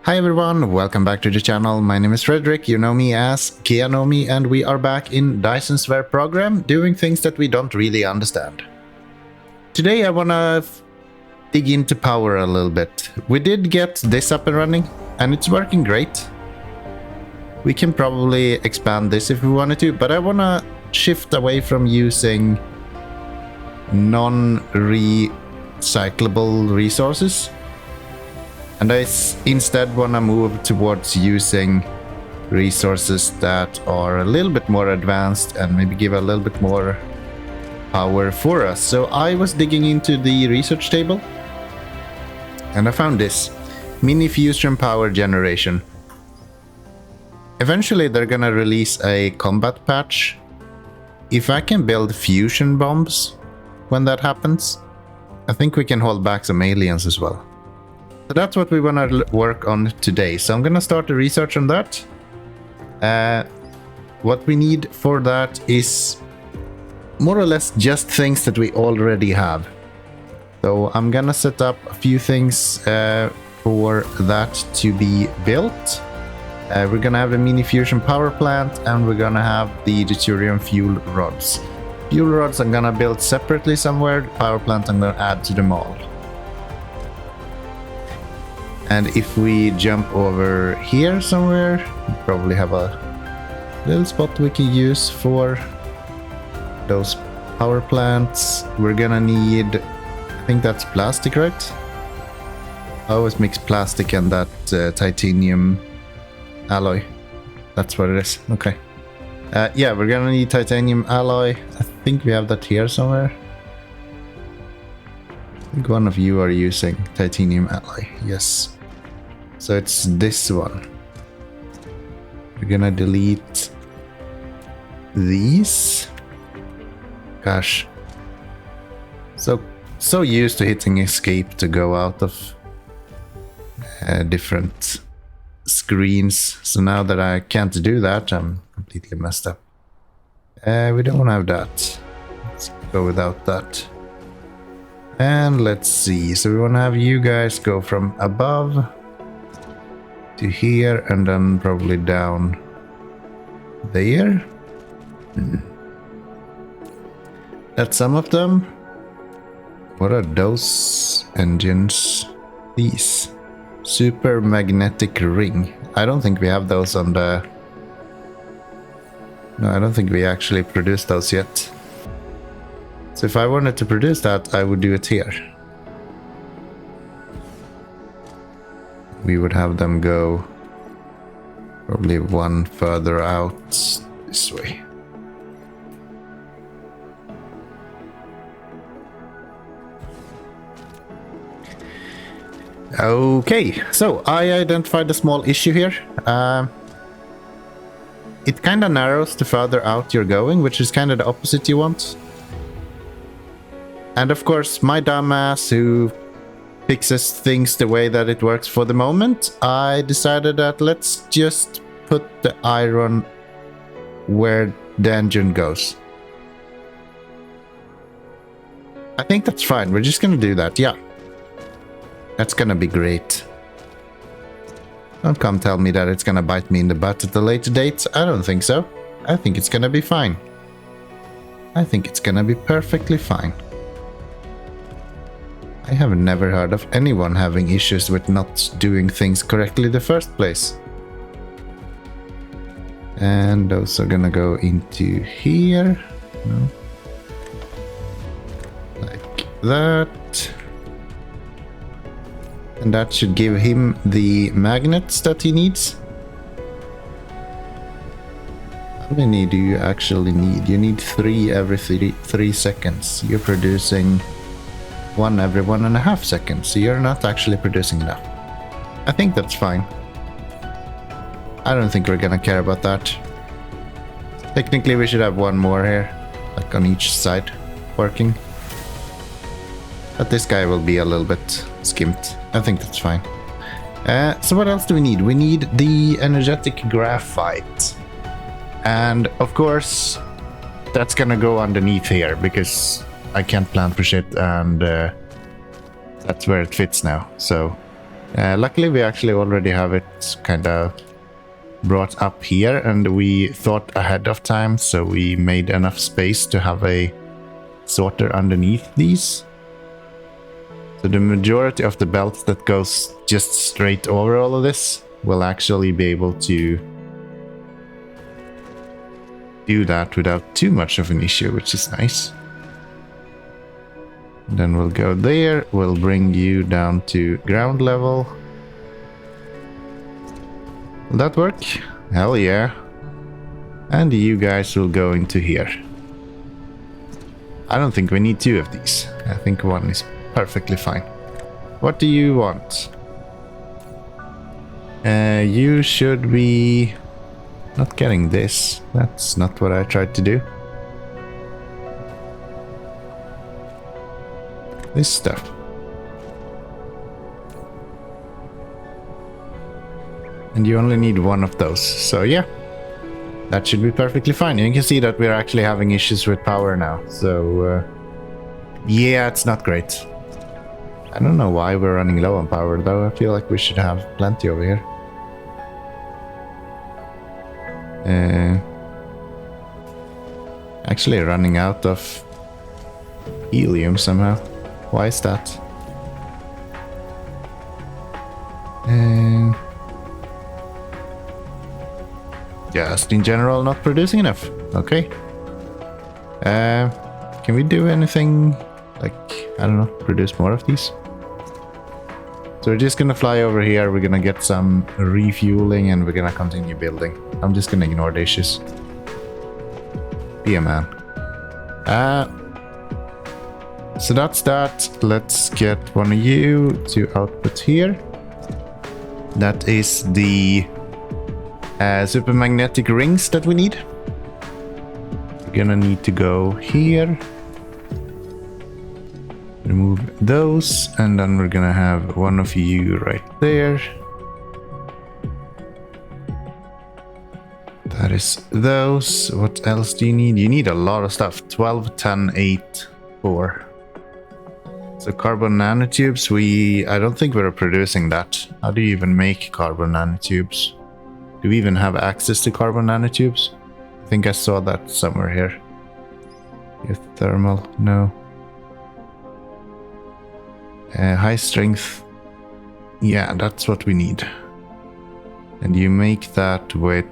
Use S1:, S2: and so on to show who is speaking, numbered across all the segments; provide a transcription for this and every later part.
S1: Hi everyone, welcome back to the channel. My name is Frederick, you know me as Keanomy, and we are back in Dyson Sphere Program doing things that we don't really understand. Today I wanna dig into power a little bit. We did get this up and running and it's working great. We can probably expand this if we wanted to, but I wanna shift away from using non-recyclable resources. And I instead want to move towards using resources that are a little bit more advanced and maybe give a little bit more power for us. So I was digging into the research table and I found this mini fusion power generation. Eventually they're gonna release a combat patch. If I can build fusion bombs when that happens, I think we can hold back some aliens as well. So that's what we want to work on today. So I'm going to start the research on that. What we need for that is more or less just things that we already have. So I'm going to set up a few things for that to be built. We're going to have the mini fusion power plant and we're going to have the deuterium fuel rods. Fuel rods I'm going to build separately somewhere. The power plant I'm going to add to them all. And if we jump over here somewhere, we probably have a little spot we can use for those power plants. We're gonna need, I think that's plastic, right? I always mix plastic and that titanium alloy. That's what it is. Okay. Yeah, we're gonna need titanium alloy. I think we have that here somewhere. I think one of you are using titanium alloy. Yes. So it's this one. We're gonna delete these. Gosh. So used to hitting escape to go out of different screens. So now that I can't do that, I'm completely messed up. We don't have that. Let's go without that. And let's see. So we want to have you guys go from above to here and then probably down there. That's some of them. What are those engines? These. Super magnetic ring. I don't think we have those on the... No, I don't think we actually produced those yet. So if I wanted to produce that, I would do it here. We would have them go probably one further out this way. Okay, so I identified a small issue here. It kind of narrows the further out you're going, which is kind of the opposite you want. And of course, my dumbass who fixes things the way that it works for the moment, I decided that let's just put the iron where the engine goes. I think that's fine. We're just gonna do that. Yeah. That's gonna be great. Don't come tell me that it's gonna bite me in the butt at a later date. I don't think so. I think it's gonna be fine. I think it's gonna be perfectly fine. I have never heard of anyone having issues with not doing things correctly in the first place. And those are gonna go into here. No. Like that. And that should give him the magnets that he needs. How many do you actually need? You need 3 every 3 seconds. You're producing 1 every 1.5 seconds, so you're not actually producing enough. I think that's fine. I don't think we're gonna care about that. Technically we should have 1 more here, like on each side, working. But this guy will be a little bit skimped. I think that's fine. So what else do we need? We need the energetic graphite. And of course, that's gonna go underneath here because I can't plan for shit, and that's where it fits now. So Luckily, we actually already have it kind of brought up here, and we thought ahead of time, so we made enough space to have a sorter underneath these. So the majority of the belt that goes just straight over all of this will actually be able to do that without too much of an issue, which is nice. Then we'll go there, we'll bring you down to ground level. Will that work? Hell yeah. And you guys will go into here. I don't think we need 2 of these. I think 1 is perfectly fine. What do you want? You should be not getting this. That's not what I tried to do. This stuff. And you only need 1 of those. So yeah, that should be perfectly fine. You can see that we're actually having issues with power now. So yeah, it's not great. I don't know why we're running low on power though. I feel like we should have plenty over here. Actually running out of helium somehow. Why is that? Just in general not producing enough. Okay. Can we do anything like, I don't know, produce more of these? So we're just gonna fly over here, we're gonna get some refueling, and we're gonna continue building. I'm just gonna ignore the issues. Be a man. So that's that. Let's get one of you to output here. That is the super magnetic rings that we need. We're gonna need to go here. Remove those, and then we're gonna have one of you right there. That is those. What else do you need? You need a lot of stuff. 12, 10, 8, 4. So carbon nanotubes, I don't think we're producing that. How do you even make carbon nanotubes? Do we even have access to carbon nanotubes? I think I saw that somewhere here. Thermal, no. High strength. Yeah, that's what we need. And you make that with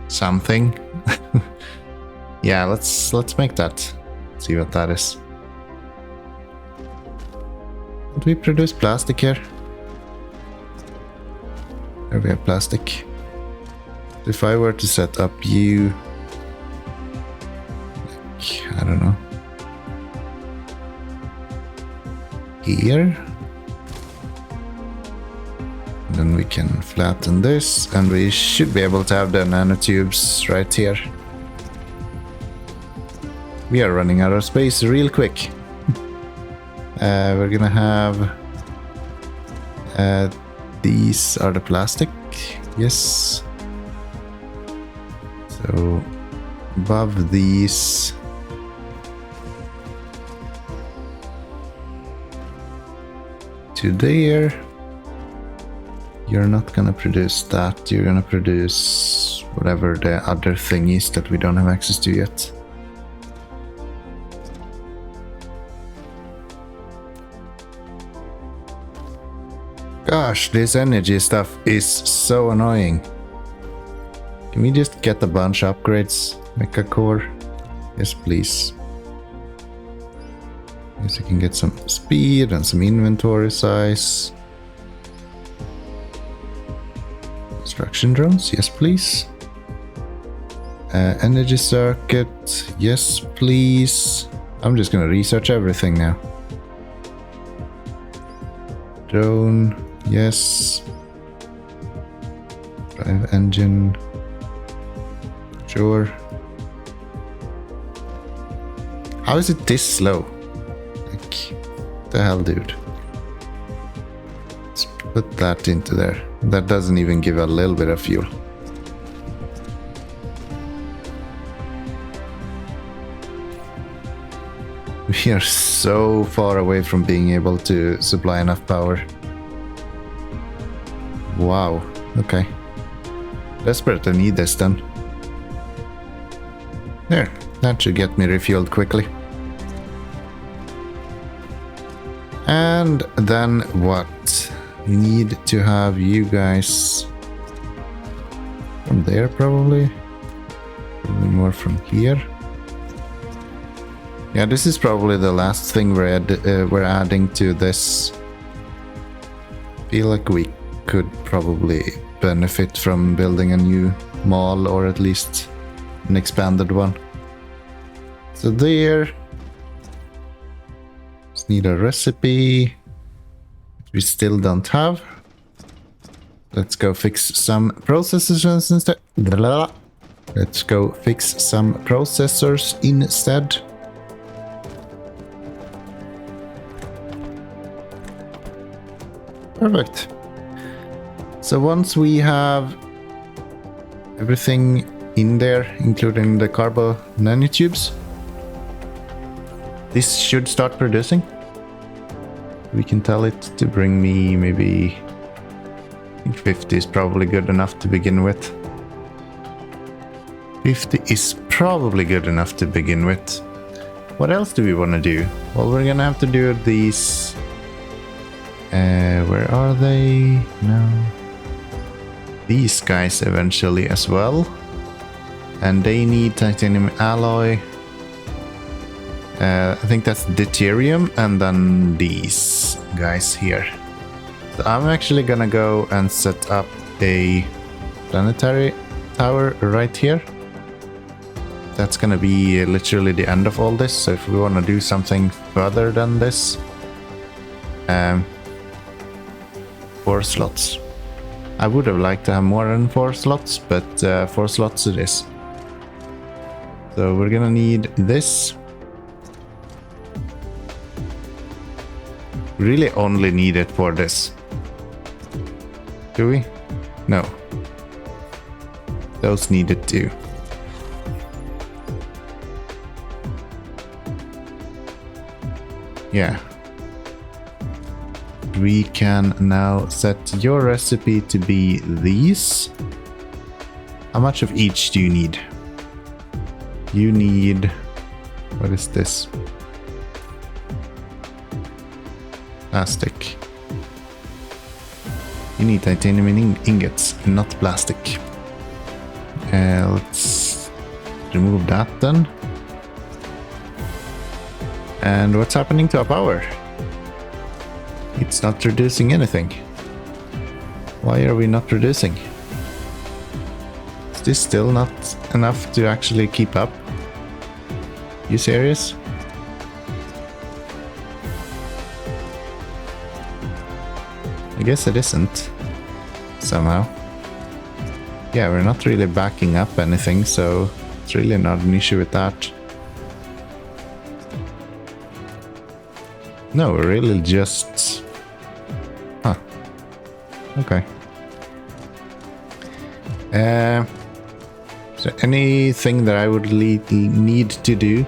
S1: something. Yeah, let's make that. See what that is. Did we produce plastic here? There we have plastic. If I were to set up you, like, I don't know, here, then we can flatten this, and we should be able to have the nanotubes right here. We are running out of space real quick. We're gonna have these are the plastic, yes. So above these, to there. You're not gonna produce that, you're gonna produce whatever the other thing is that we don't have access to yet. Gosh, this energy stuff is so annoying. Can we just get a bunch of upgrades? Mecha core? Yes, please. Yes, we can get some speed and some inventory size. Construction drones? Yes, please. Energy circuit? Yes, please. I'm just gonna research everything now. Drone? Yes. Drive engine? Sure. How is it this slow? Like, the hell, dude. Let's put that into there. That doesn't even give a little bit of fuel. We are so far away from being able to supply enough power. Wow, okay. Desperately need this then. There, that should get me refueled quickly. And then what? We need to have you guys from there probably. Probably more from here. Yeah, this is probably the last thing we're adding to this. Feel like we could probably benefit from building a new mall, or at least an expanded one. So there. Just need a recipe. We still don't have. Let's go fix some processors instead. Let's go fix some processors instead. Perfect. So once we have everything in there, including the carbo nanotubes, this should start producing. We can tell it to bring me maybe, I think 50 is probably good enough to begin with. 50 is probably good enough to begin with. What else do we want to do? Well, we're gonna have to do these. Where are they? No. These guys eventually as well. And they need titanium alloy. I think that's deuterium, and then these guys here. So I'm actually gonna go and set up a planetary tower right here. That's gonna be literally the end of all this. So if we want to do something further than this, 4 slots. I would have liked to have more than 4 slots, but 4 slots it is. So we're gonna need this. Really only need it for this. Do we? No. Those need it too. Yeah. We can now set your recipe to be these. How much of each do you need? You need... what is this? Plastic. You need titanium ingots, not plastic. Let's remove that then. And what's happening to our power? It's not producing anything. Why are we not producing? Is this still not enough to actually keep up? You serious? I guess it isn't. Somehow. Yeah, we're not really backing up anything, so it's really not an issue with that. No, we're really just... huh. Okay. So anything that I would need to do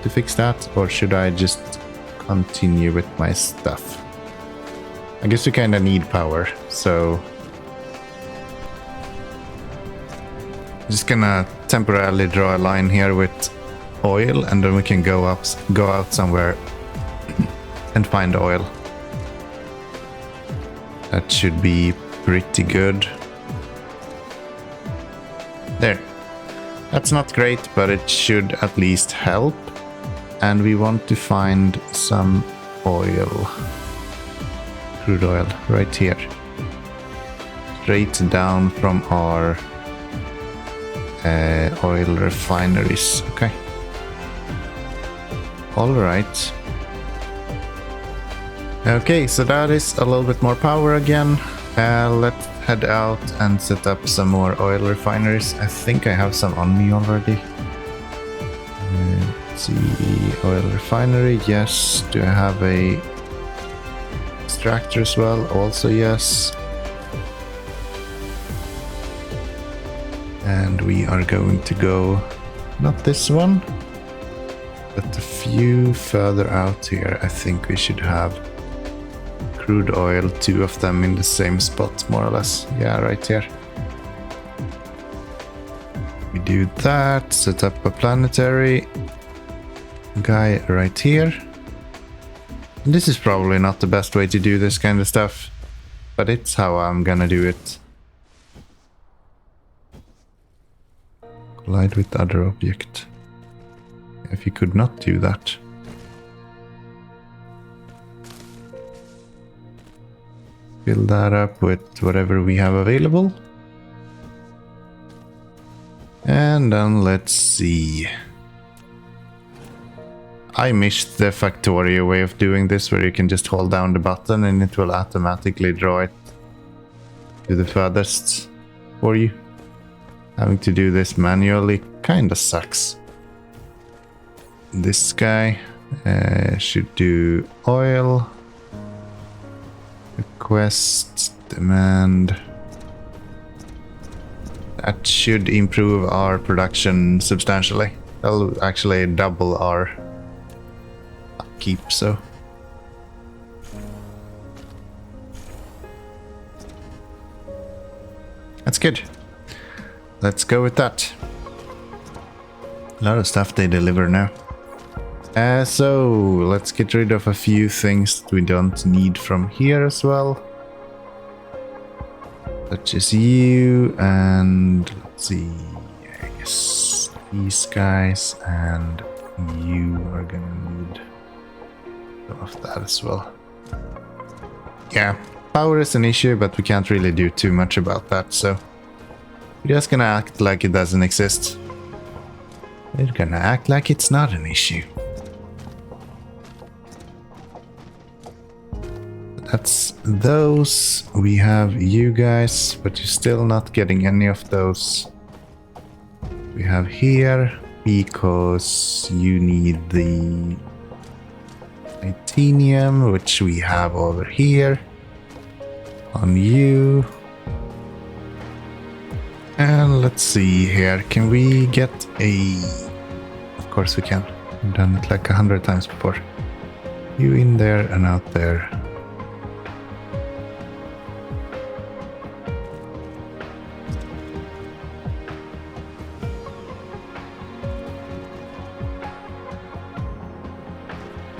S1: to fix that, or should I just continue with my stuff? I guess we kind of need power, so I'm just gonna temporarily draw a line here with oil, and then we can go out somewhere and find oil. That should be pretty good. There. That's not great, but it should at least help. And we want to find some oil. Crude oil, right here. Straight down from our oil refineries. Okay. Alright. Okay, so that is a little bit more power again. Let's head out and set up some more oil refineries. I think I have some on me already. Let's see, oil refinery, yes. Do I have a extractor as well? Also yes. And we are going to go, not this one. But a few further out here, I think we should have crude oil, 2 of them in the same spot, more or less. Yeah, right here. We do that, set up a planetary guy right here. And this is probably not the best way to do this kind of stuff, but it's how I'm gonna do it. Collide with other object. If you could not do that. Fill that up with whatever we have available. And then let's see. I missed the Factorio way of doing this, where you can just hold down the button and it will automatically draw it to the furthest for you. Having to do this manually kinda sucks. This guy should do oil. Request, demand. That should improve our production substantially. That'll actually double our upkeep, so. That's good. Let's go with that. A lot of stuff they deliver now. So let's get rid of a few things that we don't need from here as well. Such as you, and let's see, I guess these guys, and you are gonna need some of that as well. Yeah, power is an issue, but we can't really do too much about that, so we're just gonna act like it doesn't exist. We're gonna act like it's not an issue. That's those. We have you guys, but you're still not getting any of those. We have here, because you need the titanium, which we have over here. On you. And let's see here, can we get a... Of course we can. We've done it like 100 times before. You in there and out there.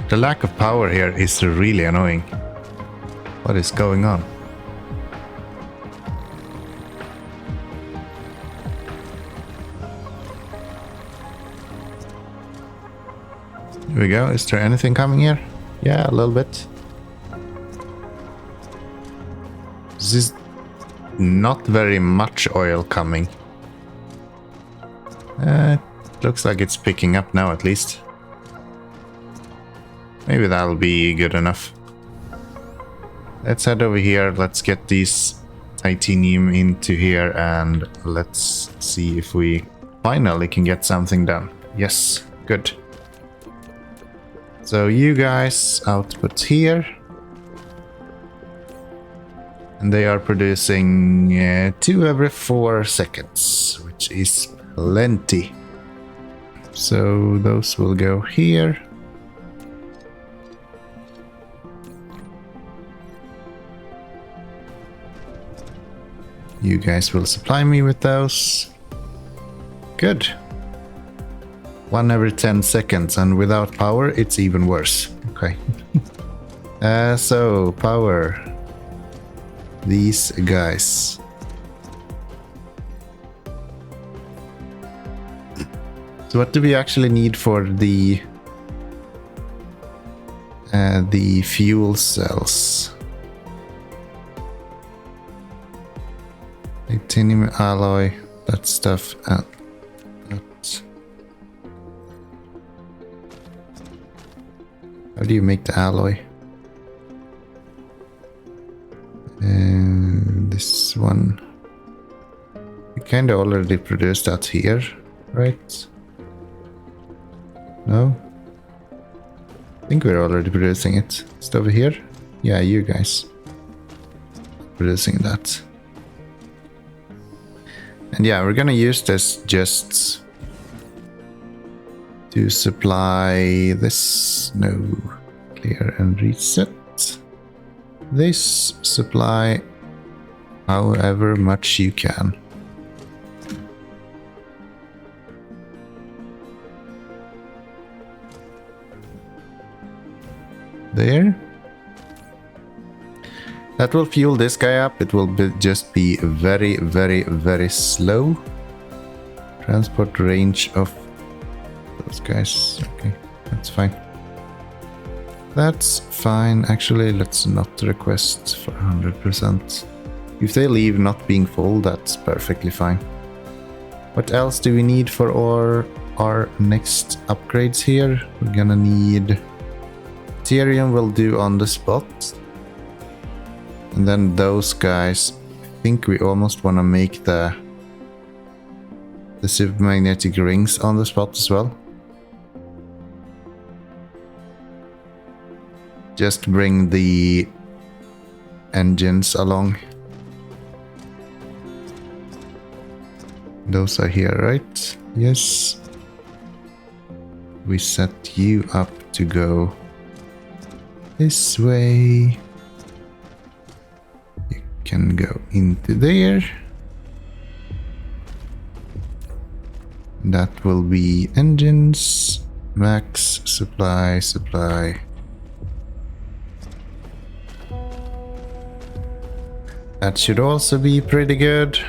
S1: The lack of power here is really annoying. What is going on? Here we go. Is there anything coming here? Yeah, a little bit. This is not very much oil coming. Looks like it's picking up now at least. Maybe that'll be good enough. Let's head over here. Let's get these titanium into here and let's see if we finally can get something done. Yes, good. So you guys output here. And they are producing 2 every 4 seconds, which is plenty. So those will go here. You guys will supply me with those. Good. 1 every 10 seconds, and without power, it's even worse. Okay. So, power. These guys. So what do we actually need for the fuel cells? Titanium alloy, that stuff, and that. How do you make the alloy? And this one. We kind of already produced that here, right? No? I think we're already producing it. It's over here? Yeah, you guys. Producing that. And yeah, we're gonna use this just to supply this. No. Clear and reset. This supply however much you can. There. That will fuel this guy up. It will just be very, very, very slow. Transport range of those guys. Okay, that's fine. That's fine. Actually, let's not request for 100%. If they leave not being full, that's perfectly fine. What else do we need for our next upgrades here? We're gonna need... Deuterium will do on the spot. And then those guys, I think we almost want to make the supermagnetic rings on the spot as well. Just bring the engines along. Those are here, right? Yes. We set you up to go this way. You can go into there. That will be engines, max, supply. That should also be pretty good.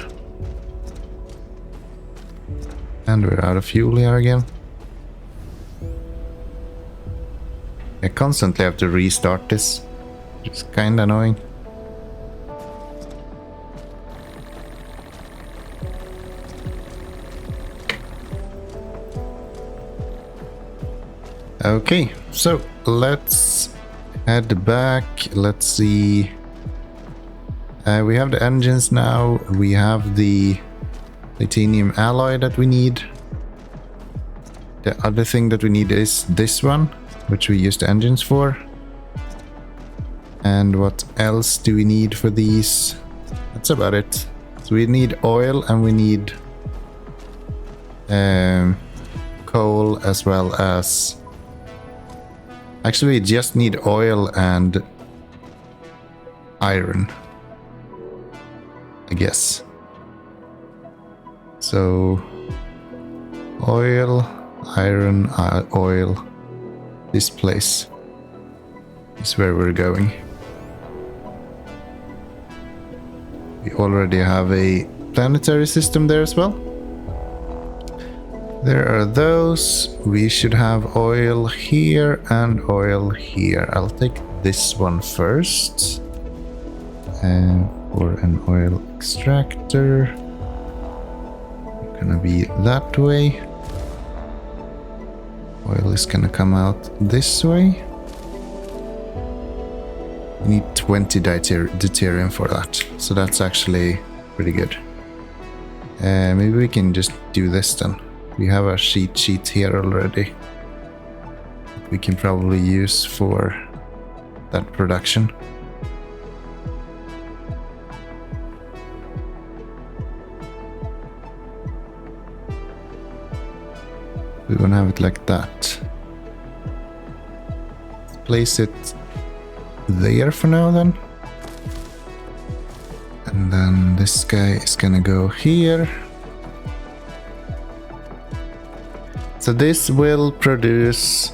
S1: And we're out of fuel here again. I constantly have to restart this. It's kinda annoying. Okay, so let's head back. Let's see. We have the engines now. We have the titanium alloy that we need. The other thing that we need is this one, which we use the engines for. And what else do we need for these? That's about it. So we need oil and we need coal as well as... Actually, we just need oil and iron, I guess. So oil, iron, oil. This place is where we're going. We already have a planetary system there as well. There are those. We should have oil here and oil here. I'll take this one first. For an oil extractor. Gonna be that way. Oil is gonna come out this way. We need 20 deuterium for that. So that's actually pretty good. Maybe we can just do this then. We have our sheet here already. We can probably use for that production. We're gonna have it like that. Let's place it there for now then. And then this guy is gonna go here. So this will produce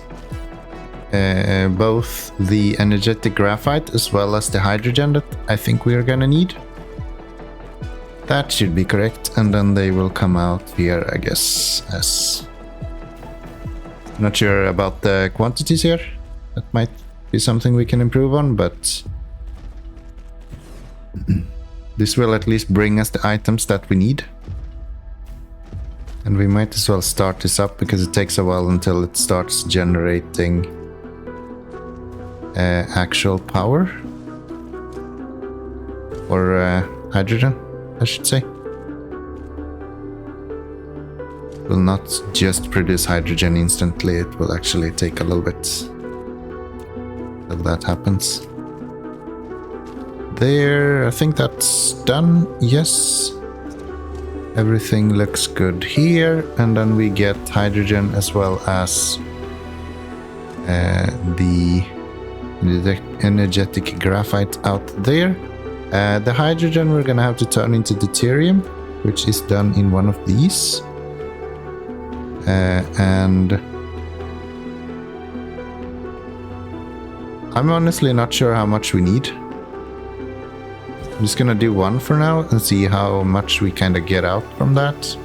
S1: both the energetic graphite as well as the hydrogen that I think we are gonna need. That should be correct, and then they will come out here, I guess, as... Not sure about the quantities here. That might be something we can improve on, but this will at least bring us the items that we need. And we might as well start this up because it takes a while until it starts generating actual power. Or hydrogen, I should say. It will not just produce hydrogen instantly, it will actually take a little bit till that happens. There, I think that's done, yes. Everything looks good here, and then we get hydrogen as well as the energetic graphite out there. The hydrogen we're gonna have to turn into deuterium, which is done in one of these. And I'm honestly not sure how much we need. I'm just gonna do one for now and see how much we kind of get out from that.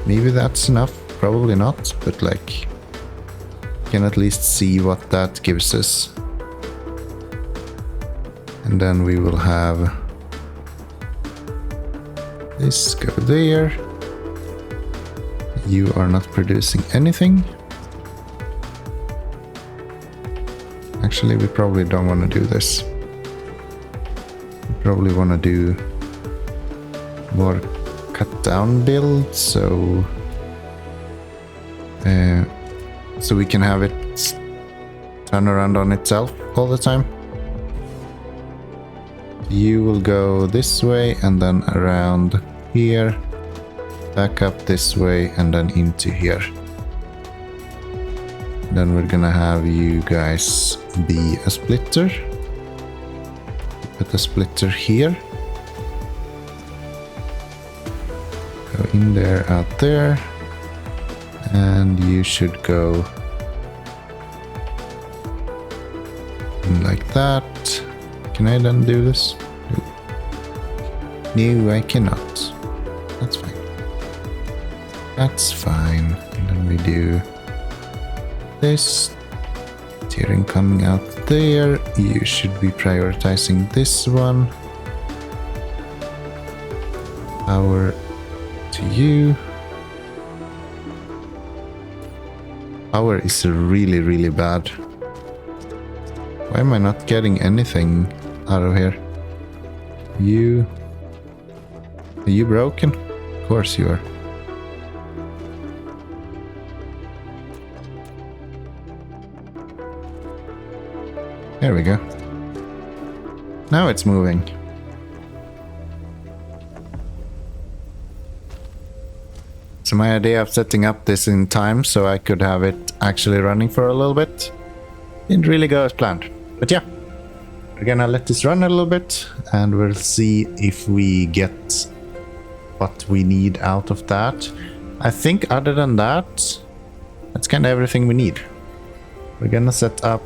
S1: Maybe that's enough, probably not, but like, can at least see what that gives us. And then we will have this go there. You are not producing anything. Actually, we probably don't want to do this. We probably want to do more cut down build, so we can have it turn around on itself all the time. You will go this way and then around here, back up this way and then into here. Then we're gonna have you guys be a splitter. Put a splitter here. Go in there, out there. And you should go like that. Can I then do this? No, I cannot. That's fine. That's fine. And then we do this. Tearing coming out there. You should be prioritizing this one. Power to you. Power is really, really bad. Why am I not getting anything out of here? Are you broken? Of course you are. There we go. Now it's moving. So my idea of setting up this in time so I could have it actually running for a little bit didn't really go as planned. But yeah, we're gonna let this run a little bit and we'll see if we get what we need out of that. I think other than that, that's kind of everything we need. We're gonna set up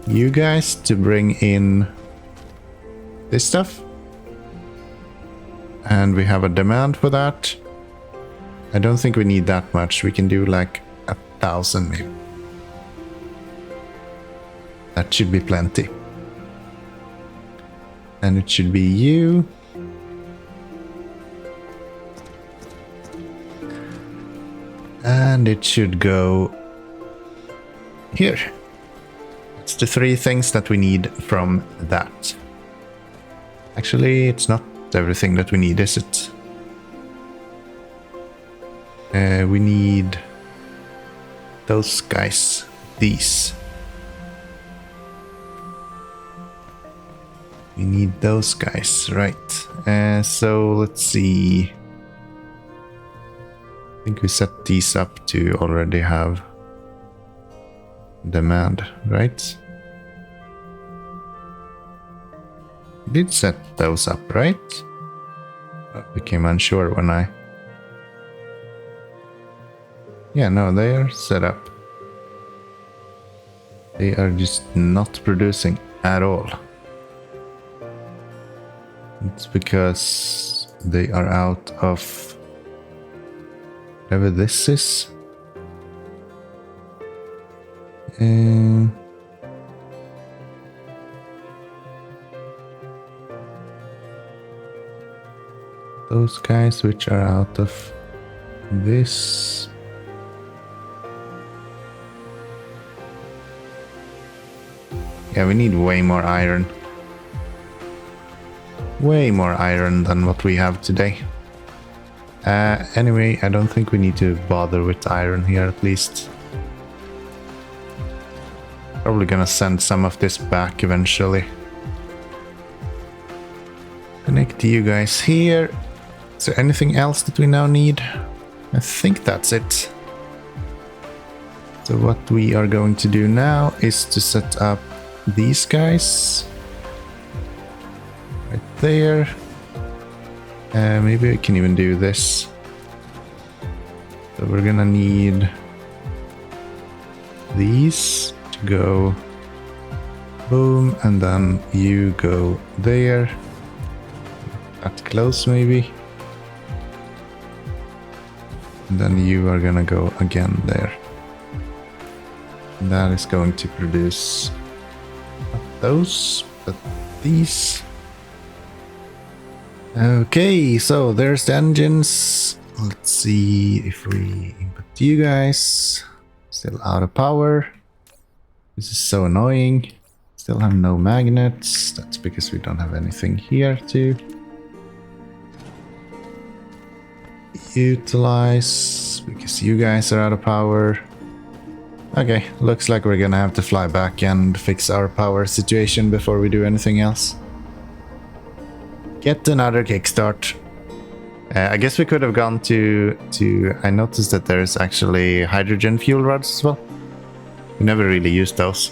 S1: you guys to bring in this stuff. And we have a demand for that. I don't think we need that much. We can do like 1,000 maybe. That should be plenty. And it should be you. And it should go here. It's the 3 things that we need from that. Actually, it's not everything that we need, is it? We need those guys. These. We need those guys, right. So let's see. I think we set these up to already have demand, right? Did set those up, right? I became unsure when I... Yeah, no, they are set up. They are just not producing at all. It's because they are out of whatever this is. Those guys which are out of this. Yeah, we need way more iron. Way more iron than what we have today. Anyway, I don't think we need to bother with iron here at least. Probably gonna send some of this back eventually. Connect you guys here. Is there anything else that we now need? I think that's it. So what we are going to do now is to set up these guys right there. Maybe we can even do this. So we're gonna need these to go boom, and then you go there. That close maybe. And then you are gonna go again there. And that is going to produce not those, but these. Okay, so there's the engines. Let's see if we input you guys. Still out of power. This is so annoying. Still have no magnets. That's because we don't have anything here to utilize, because you guys are out of power. Okay, looks like we're gonna have to fly back and fix our power situation before we do anything else. Get another kickstart. I guess we could have gone to... I noticed that there's actually hydrogen fuel rods as well. We never really used those.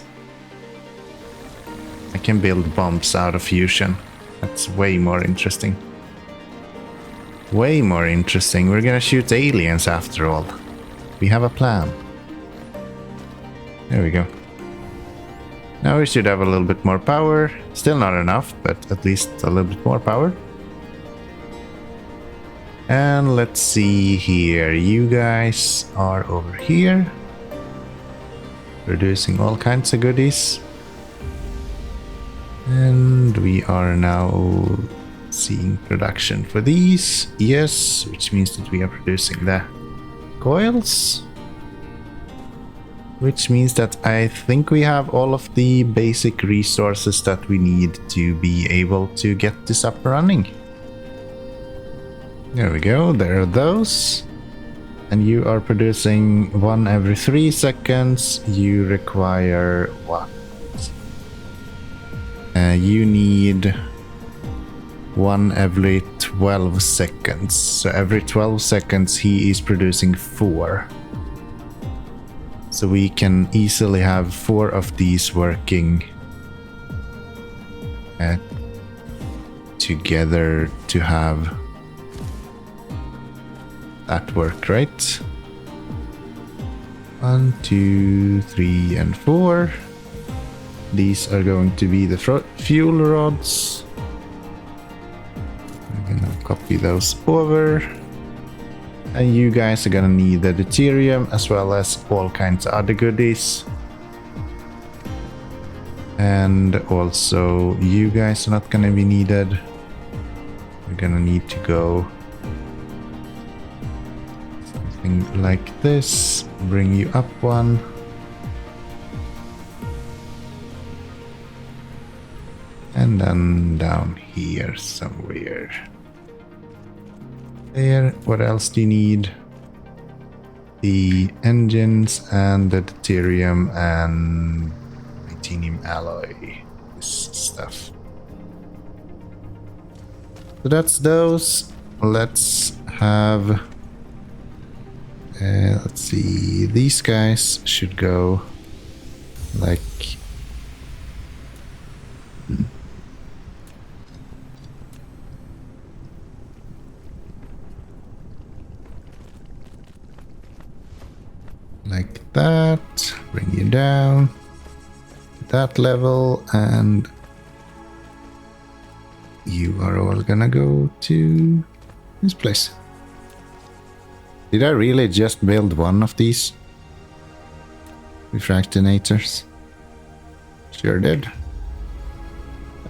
S1: I can build bombs out of fusion. That's way more interesting. Way more interesting. We're gonna shoot aliens after all. We have a plan. There we go. Now we should have a little bit more power. Still not enough, but at least a little bit more power. And let's see here. You guys are over here. Producing all kinds of goodies. And we are now seeing production for these. Yes, which means that we are producing the coils. Which means that I think we have all of the basic resources that we need to be able to get this up and running. There we go, there are those. And you are producing one every 3 seconds. You require what? You need one every 12 seconds. So every 12 seconds he is producing 4. So we can easily have 4 of these working together to have that work, right? 1, 2, 3, and 4. These are going to be the fuel rods. I'm gonna copy those over. And you guys are gonna need the deuterium as well as all kinds of other goodies. And also you guys are not gonna be needed. We're gonna need to go something like this. Bring you up one. And then down here somewhere. There. What else do you need? The engines and the deuterium and titanium alloy. This stuff. So that's those. Let's have... let's see. These guys should go like... like that. Bring you down to that level, and you are all gonna go to this place. Did I really just build one of these refractinators? Sure did.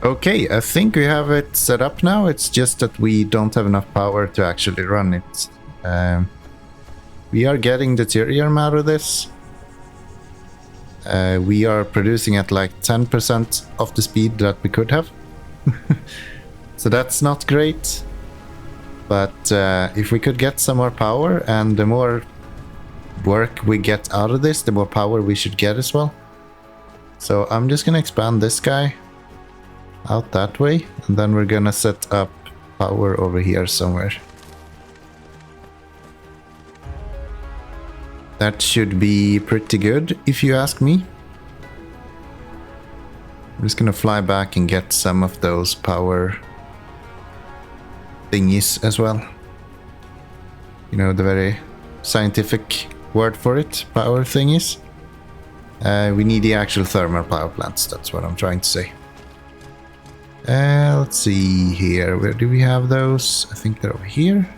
S1: Okay, I think we have it set up now. It's just that we don't have enough power to actually run it. We are getting deuterium out of this. We are producing at like 10% of the speed that we could have. So that's not great. But if we could get some more power, and the more work we get out of this, the more power we should get as well. So I'm just gonna expand this guy out that way, and then we're gonna set up power over here somewhere. That should be pretty good, if you ask me. I'm just gonna fly back and get some of those power thingies as well. You know, the very scientific word for it, power thingies. We need the actual thermal power plants, that's what I'm trying to say. Let's see here, where do we have those? I think they're over here.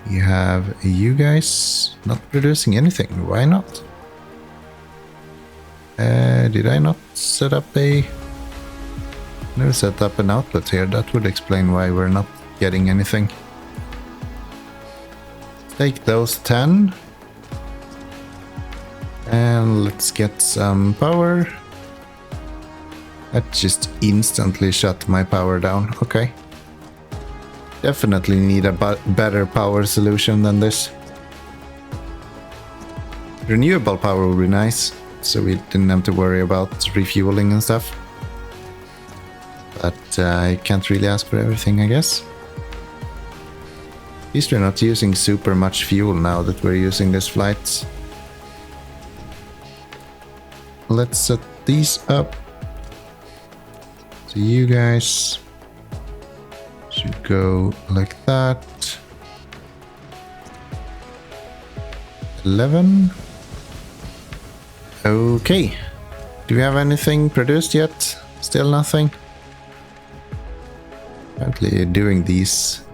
S1: You have you guys not producing anything, why not? Did I not set up a... Never set up an output here, that would explain why we're not getting anything. Take those 10. And let's get some power. That just instantly shut my power down, okay. Definitely need a better power solution than this. Renewable power would be nice, so we didn't have to worry about refueling and stuff. But I can't really ask for everything, I guess. At least we're not using super much fuel now that we're using this flight. Let's set these up. So you guys should go like that. 11. Okay. Do we have anything produced yet? Still nothing? Apparently doing these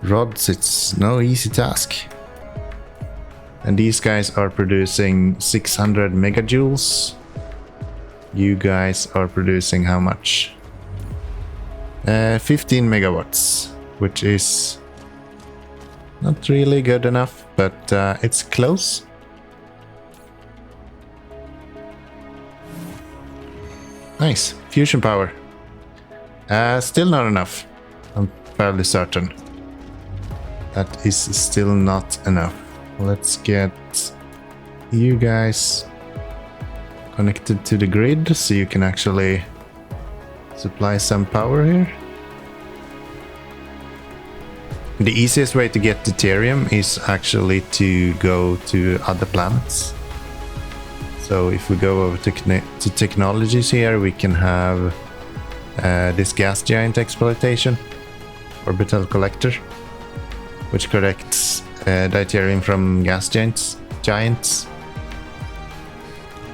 S1: rods, it's no easy task. And these guys are producing 600 megajoules. You guys are producing how much? 15 megawatts, which is not really good enough, but it's close. Nice, fusion power. Still not enough, I'm fairly certain. That is still not enough. Let's get you guys connected to the grid so you can actually supply some power here. The easiest way to get deuterium is actually to go to other planets. So if we go over to technologies here, we can have this gas giant exploitation, orbital collector, which collects deuterium from gas giants.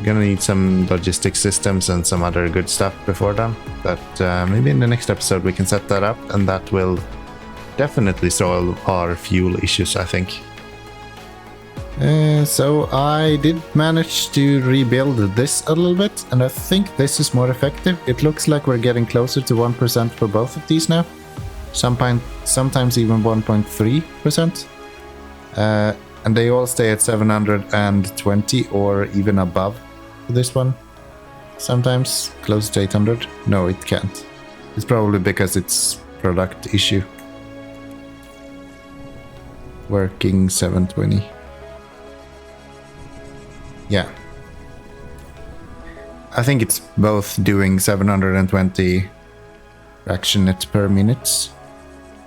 S1: Gonna need some logistic systems and some other good stuff before then, but maybe in the next episode we can set that up, and that will definitely solve our fuel issues, I think. So I did manage to rebuild this a little bit, and I think this is more effective. It looks like we're getting closer to 1% for both of these now. Sometimes even 1.3%. And they all stay at 720 or even above this one. Sometimes close to 800. No, it can't. It's probably because it's product issue. Working 720. Yeah. I think it's both doing 720 fractionate per minute.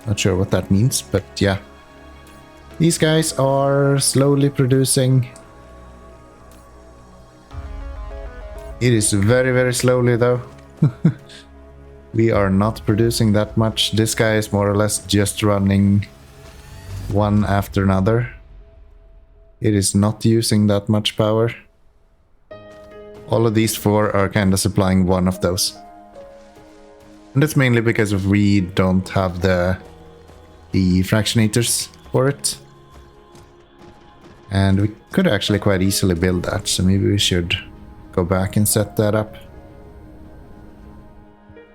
S1: Not sure what that means, but yeah. These guys are slowly producing. It is very, very slowly though. We are not producing that much. This guy is more or less just running one after another. It is not using that much power. All of these four are kind of supplying one of those. And that's mainly because we don't have the fractionators for it. And we could actually quite easily build that, so maybe we should go back and set that up.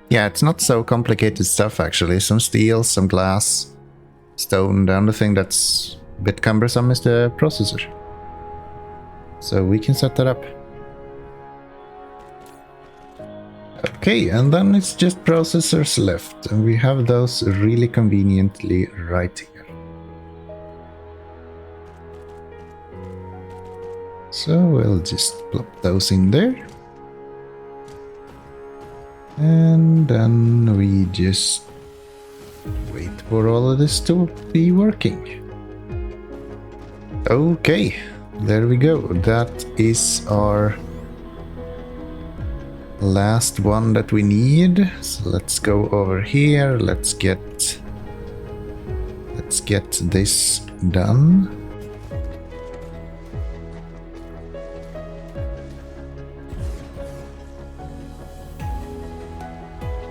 S1: Yeah, it's not so complicated stuff actually. Some steel, some glass, stone. The only thing that's a bit cumbersome is the processor. So we can set that up. Okay, and then it's just processors left, and we have those really conveniently right here. So we'll just plop those in there. And then we just wait for all of this to be working. Okay, there we go. That is our last one that we need. So let's go over here. Let's get this done.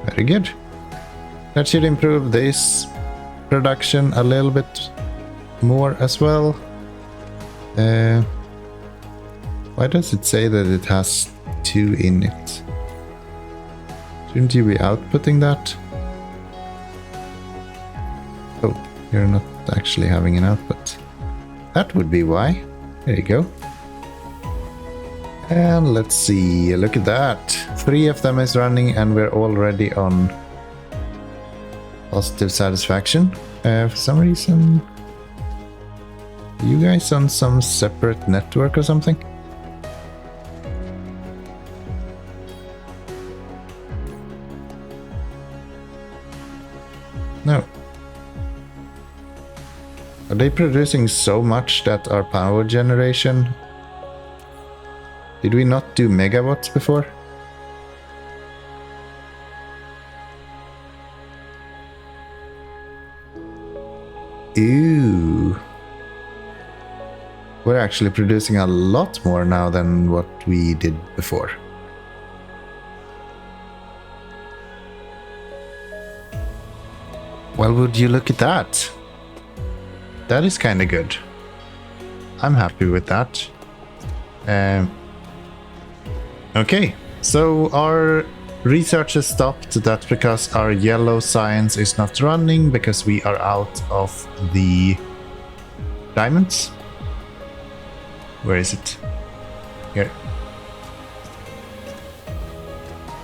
S1: Very good. That should improve this production a little bit more as well. Why does it say that it has 2 in it? Shouldn't you be outputting that? Oh, you're not actually having an output. That would be why. There you go. And let's see, look at that. 3 of them is running and we're already on positive satisfaction. For some reason, are you guys on some separate network or something? No. Are they producing so much that our power generation... Did we not do megawatts before? Ooh. We're actually producing a lot more now than what we did before. Well, would you look at that? That is kind of good. I'm happy with that. Okay, so our research has stopped. That's because our yellow science is not running because we are out of the diamonds. Where is it? Here.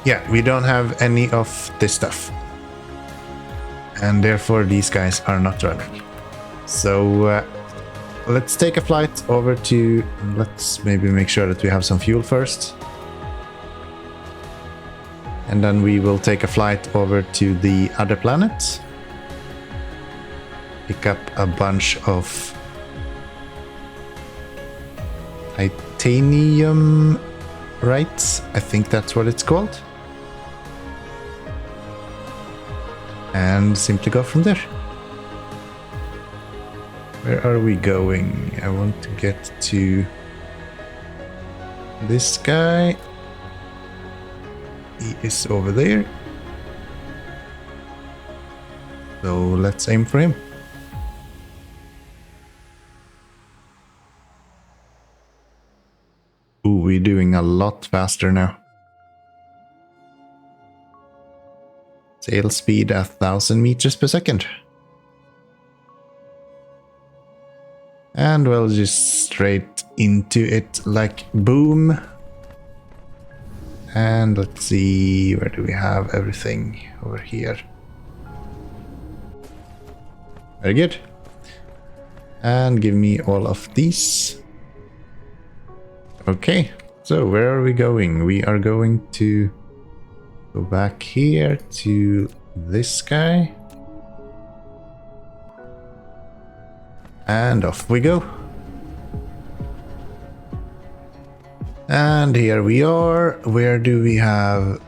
S1: Yeah, we don't have any of this stuff. And therefore these guys are not running. So let's take a flight over to... Let's maybe make sure that we have some fuel first. And then we will take a flight over to the other planet. Pick up a bunch of titanium, right? I think that's what it's called. And simply go from there. Where are we going? I want to get to this guy. He is over there. So let's aim for him. Ooh, we're doing a lot faster now. Sail speed 1,000 meters per second. And we'll just straight into it like boom. And let's see, where do we have everything over here? Very good. And give me all of these. Okay, so where are we going? We are going to go back here to this guy. And off we go. And here we are. Where do we have...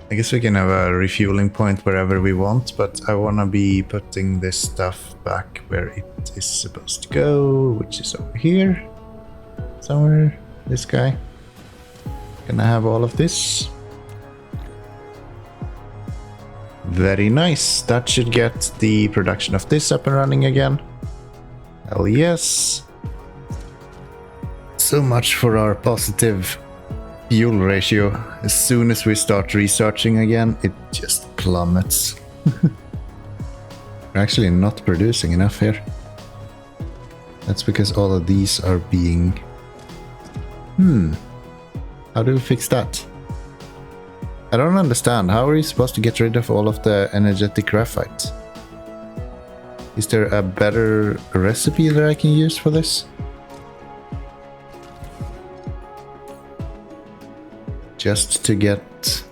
S1: I guess we can have a refueling point wherever we want, but I want to be putting this stuff back where it is supposed to go, which is over here. Somewhere. This guy. Can I have all of this? Very nice. That should get the production of this up and running again. Hell yes. So much for our positive fuel ratio. As soon as we start researching again, it just plummets. We're actually not producing enough here. That's because all of these are being... How do we fix that? I don't understand. How are we supposed to get rid of all of the energetic graphite? Is there a better recipe that I can use for this? Just to get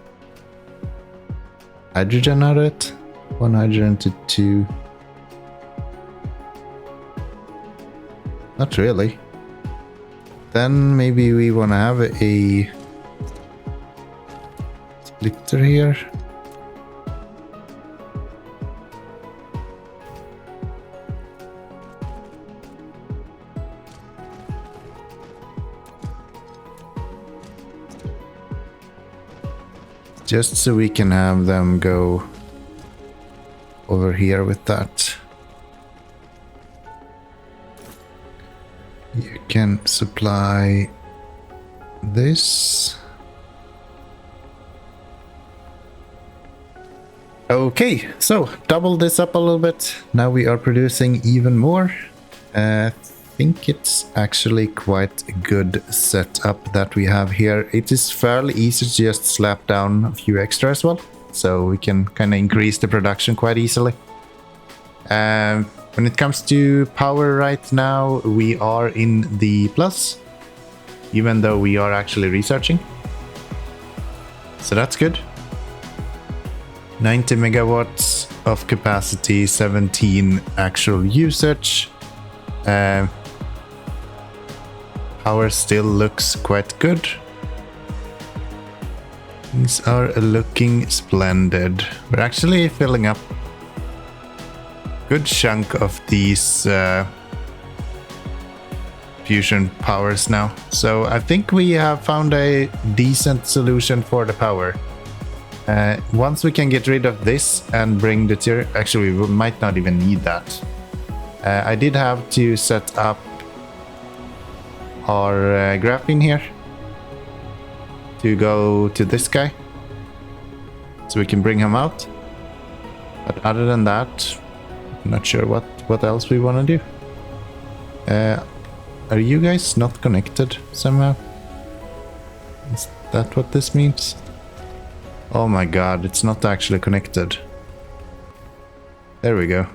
S1: hydrogen out of it. 1 hydrogen to 2. Not really. Then maybe we want to have a splitter here. Just so we can have them go over here with that. You can supply this. Okay, so double this up a little bit. Now we are producing even more. I think it's actually quite a good setup that we have here. It is fairly easy to just slap down a few extra as well. So we can kind of increase the production quite easily. When it comes to power right now, we are in the plus, even though we are actually researching. So that's good. 90 megawatts of capacity, 17 actual usage. Power still looks quite good. Things are looking splendid. We're actually filling up good chunk of these fusion powers now. So I think we have found a decent solution for the power. Once we can get rid of this and bring the tier, actually we might not even need that. I did have to set up our graphene here to go to this guy so we can bring him out. But other than that, I'm not sure what else we want to do. Are you guys not connected somehow? Is that what this means? Oh my god, it's not actually connected. There we go.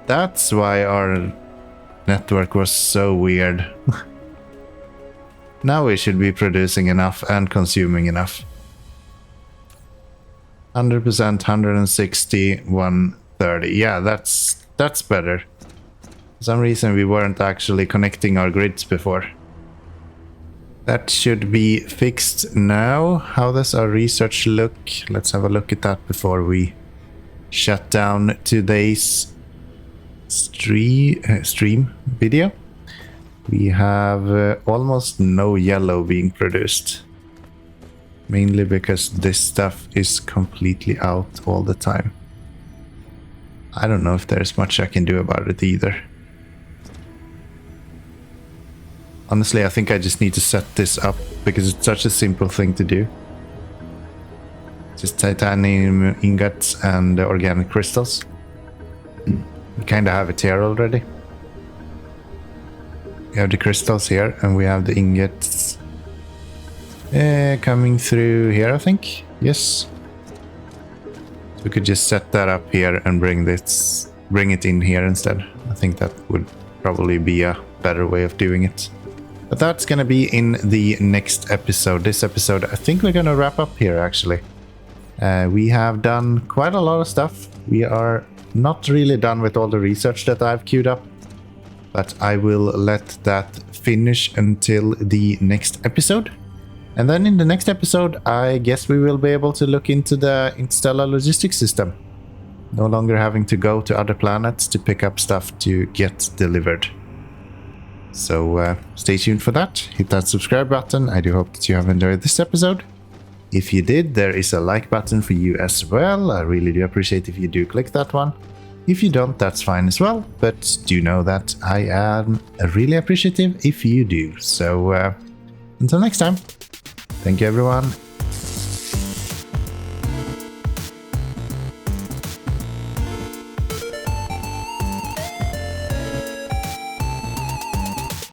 S1: That's why our network was so weird. Now we should be producing enough and consuming enough. 100%, 160, 130. Yeah, that's better. For some reason we weren't actually connecting our grids before. That should be fixed now. How does our research look? Let's have a look at that before we shut down today's stream video. We have almost no yellow being produced. Mainly because this stuff is completely out all the time. I don't know if there's much I can do about it either. Honestly, I think I just need to set this up because it's such a simple thing to do. Just titanium ingots and organic crystals. We kind of have it here already. We have the crystals here and we have the ingots coming through here, I think. Yes. So we could just set that up here and bring it in here instead. I think that would probably be a better way of doing it. But that's gonna be in the next episode. This episode, I think we're gonna wrap up here actually. We have done quite a lot of stuff. We are not really done with all the research that I've queued up, but I will let that finish until the next episode. And then in the next episode, I guess we will be able to look into the interstellar logistics system. No longer having to go to other planets to pick up stuff to get delivered. So stay tuned for that. Hit that subscribe button. I do hope that you have enjoyed this episode. If you did, there is a like button for you as well. I really do appreciate if you do click that one. If you don't, that's fine as well. But do know that I am really appreciative if you do. So until next time. Thank you, everyone.